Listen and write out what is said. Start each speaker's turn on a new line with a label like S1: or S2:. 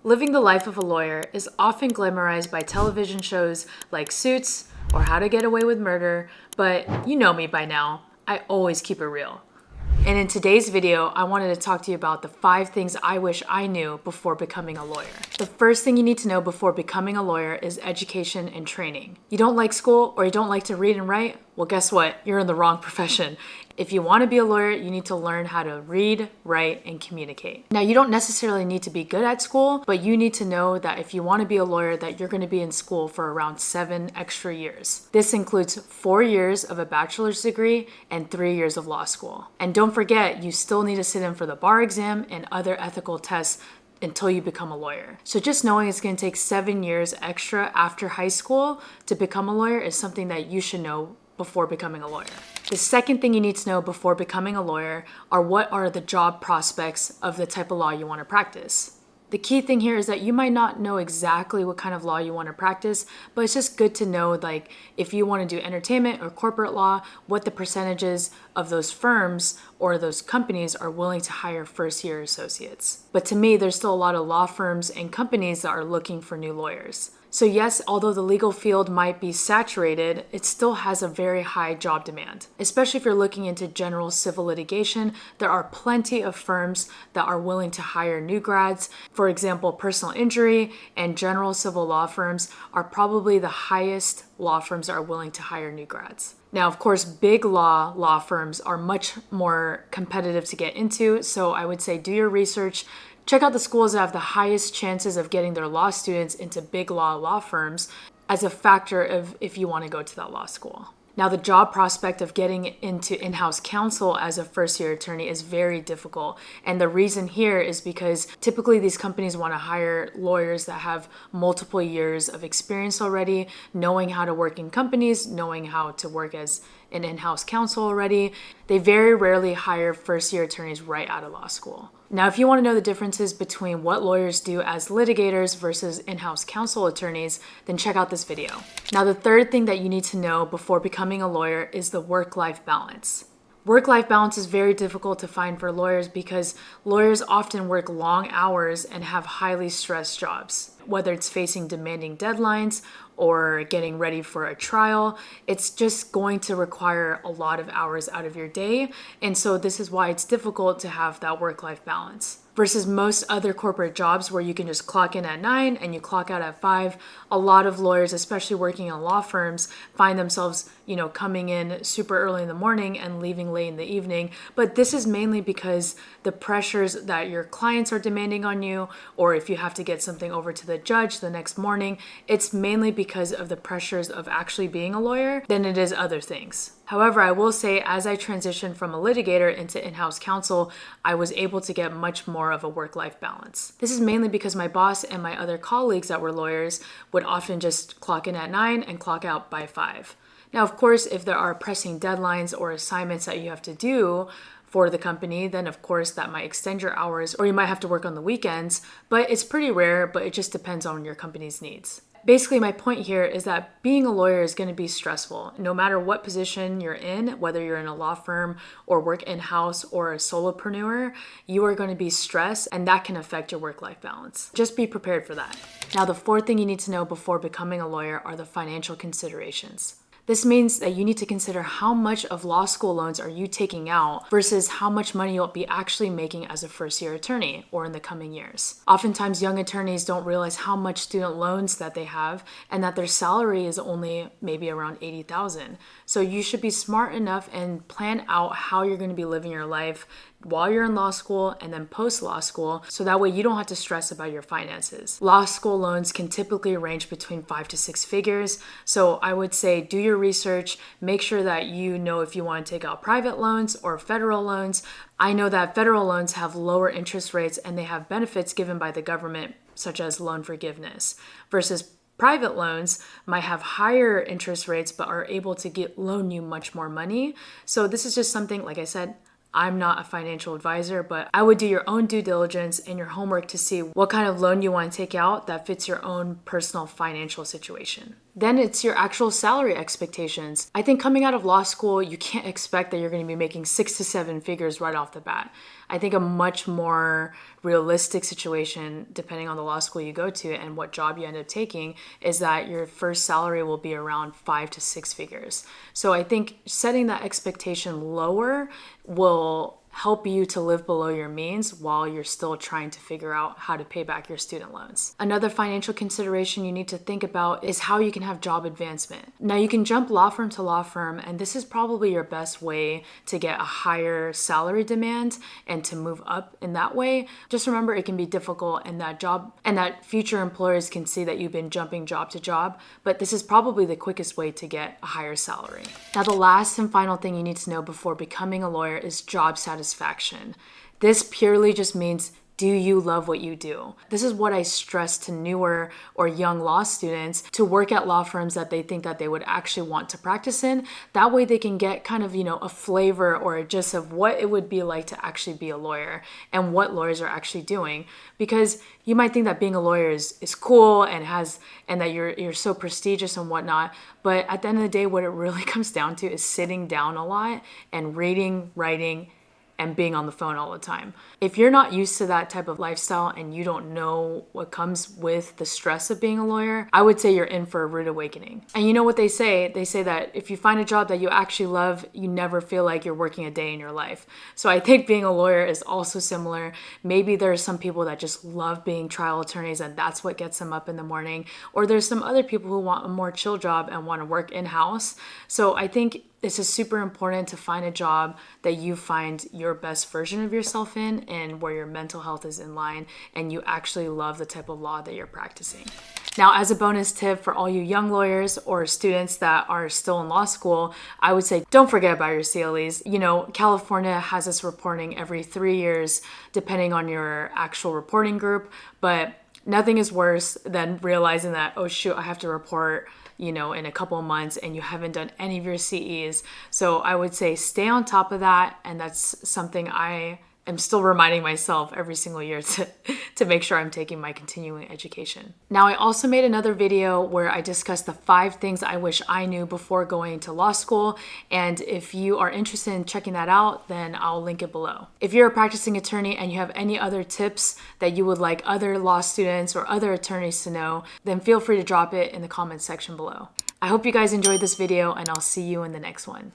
S1: Living the life of a lawyer is often glamorized by television shows like Suits or How to Get Away with Murder, but you know me by now, I always keep it real. And in today's video, I wanted to talk to you about the 5 things I wish I knew before becoming a lawyer. The first thing you need to know before becoming a lawyer is education and training. You don't like school or you don't like to read and write? Well, guess what? You're in the wrong profession. If you want to be a lawyer, you need to learn how to read, write, and communicate. Now, you don't necessarily need to be good at school, but you need to know that if you want to be a lawyer, that you're going to be in school for around 7 extra years. This includes 4 years of a bachelor's degree and 3 years of law school. And don't forget, you still need to sit in for the bar exam and other ethical tests until you become a lawyer. So just knowing it's going to take 7 years extra after high school to become a lawyer is something that you should know before becoming a lawyer. The second thing you need to know before becoming a lawyer are what are the job prospects of the type of law you want to practice. The key thing here is that you might not know exactly what kind of law you want to practice, but it's just good to know, like, if you want to do entertainment or corporate law, what the percentages of those firms or those companies are willing to hire first-year associates. But to me, there's still a lot of law firms and companies that are looking for new lawyers. So yes, although the legal field might be saturated, it still has a very high job demand. Especially if you're looking into general civil litigation, there are plenty of firms that are willing to hire new grads. For example, personal injury and general civil law firms are probably the highest law firms that are willing to hire new grads. Now, of course, big law firms are much more competitive to get into, so I would say do your research. Check out the schools that have the highest chances of getting their law students into big law firms as a factor of if you want to go to that law school. Now, the job prospect of getting into in-house counsel as a first-year attorney is very difficult. And the reason here is because typically these companies want to hire lawyers that have multiple years of experience already, knowing how to work in companies, knowing how to work as an in-house counsel already. They very rarely hire first-year attorneys right out of law school. Now, if you want to know the differences between what lawyers do as litigators versus in-house counsel attorneys, then check out this video. Now, the third thing that you need to know before becoming a lawyer is the work-life balance. Work-life balance is very difficult to find for lawyers because lawyers often work long hours and have highly stressed jobs. Whether it's facing demanding deadlines or getting ready for a trial, it's just going to require a lot of hours out of your day. And so this is why it's difficult to have that work-life balance. Versus most other corporate jobs where you can just clock in at 9 and you clock out at 5, a lot of lawyers, especially working in law firms, find themselves, coming in super early in the morning and leaving late in the evening. But this is mainly because the pressures that your clients are demanding on you, or if you have to get something over to the judge the next morning, it's mainly because of the pressures of actually being a lawyer than it is other things. However, I will say as I transitioned from a litigator into in-house counsel, I was able to get much more of a work-life balance. This is mainly because my boss and my other colleagues that were lawyers would often just clock in at 9 and clock out by 5. Now, of course, if there are pressing deadlines or assignments that you have to do for the company, then of course that might extend your hours or you might have to work on the weekends, but it's pretty rare, but it just depends on your company's needs. Basically, my point here is that being a lawyer is going to be stressful. No matter what position you're in, whether you're in a law firm or work in-house or a solopreneur, you are going to be stressed and that can affect your work-life balance. Just be prepared for that. Now, the fourth thing you need to know before becoming a lawyer are the financial considerations. This means that you need to consider how much of law school loans are you taking out versus how much money you'll be actually making as a first-year attorney or in the coming years. Oftentimes, young attorneys don't realize how much student loans that they have and that their salary is only maybe around $80,000. So you should be smart enough and plan out how you're going to be living your life while you're in law school and then post-law school, so that way you don't have to stress about your finances. Law school loans can typically range between 5 to 6 figures, so I would say do your research, make sure that you know if you want to take out private loans or federal loans. I know that federal loans have lower interest rates and they have benefits given by the government, such as loan forgiveness, versus private loans might have higher interest rates but are able to loan you much more money. So this is just something, like I said, I'm not a financial advisor, but I would do your own due diligence and your homework to see what kind of loan you want to take out that fits your own personal financial situation. Then it's your actual salary expectations. I think coming out of law school, you can't expect that you're going to be making 6 to 7 figures right off the bat. I think a much more realistic situation, depending on the law school you go to and what job you end up taking, is that your first salary will be around 5 to 6 figures. So I think setting that expectation lower will help you to live below your means while you're still trying to figure out how to pay back your student loans. Another financial consideration you need to think about is how you can have job advancement. Now, you can jump law firm to law firm, and this is probably your best way to get a higher salary demand and to move up in that way. Just remember, it can be difficult, and that future employers can see that you've been jumping job to job, but this is probably the quickest way to get a higher salary. Now, the last and final thing you need to know before becoming a lawyer is job satisfaction. This purely just means, do you love what you do? This is what I stress to newer or young law students, to work at law firms that they think that they would actually want to practice in. That way they can get kind of, a flavor or a gist of what it would be like to actually be a lawyer and what lawyers are actually doing. Because you might think that being a lawyer is cool and that you're so prestigious and whatnot. But at the end of the day, what it really comes down to is sitting down a lot and reading, writing, and being on the phone all the time. If you're not used to that type of lifestyle and you don't know what comes with the stress of being a lawyer, I would say you're in for a rude awakening. And you know what they say? They say that if you find a job that you actually love, you never feel like you're working a day in your life. So I think being a lawyer is also similar. Maybe there are some people that just love being trial attorneys and that's what gets them up in the morning. Or there's some other people who want a more chill job and want to work in-house. So I think this is super important to find a job that you find your best version of yourself in and where your mental health is in line and you actually love the type of law that you're practicing. Now, as a bonus tip for all you young lawyers or students that are still in law school, I would say don't forget about your CLEs. California has this reporting every 3 years, depending on your actual reporting group, but nothing is worse than realizing that, oh shoot, I have to report in a couple of months and you haven't done any of your CEs. So I would say stay on top of that. And that's something I am still reminding myself every single year to make sure I'm taking my continuing education. Now, I also made another video where I discussed the 5 things I wish I knew before going to law school. And if you are interested in checking that out, then I'll link it below. If you're a practicing attorney and you have any other tips that you would like other law students or other attorneys to know, then feel free to drop it in the comments section below. I hope you guys enjoyed this video and I'll see you in the next one.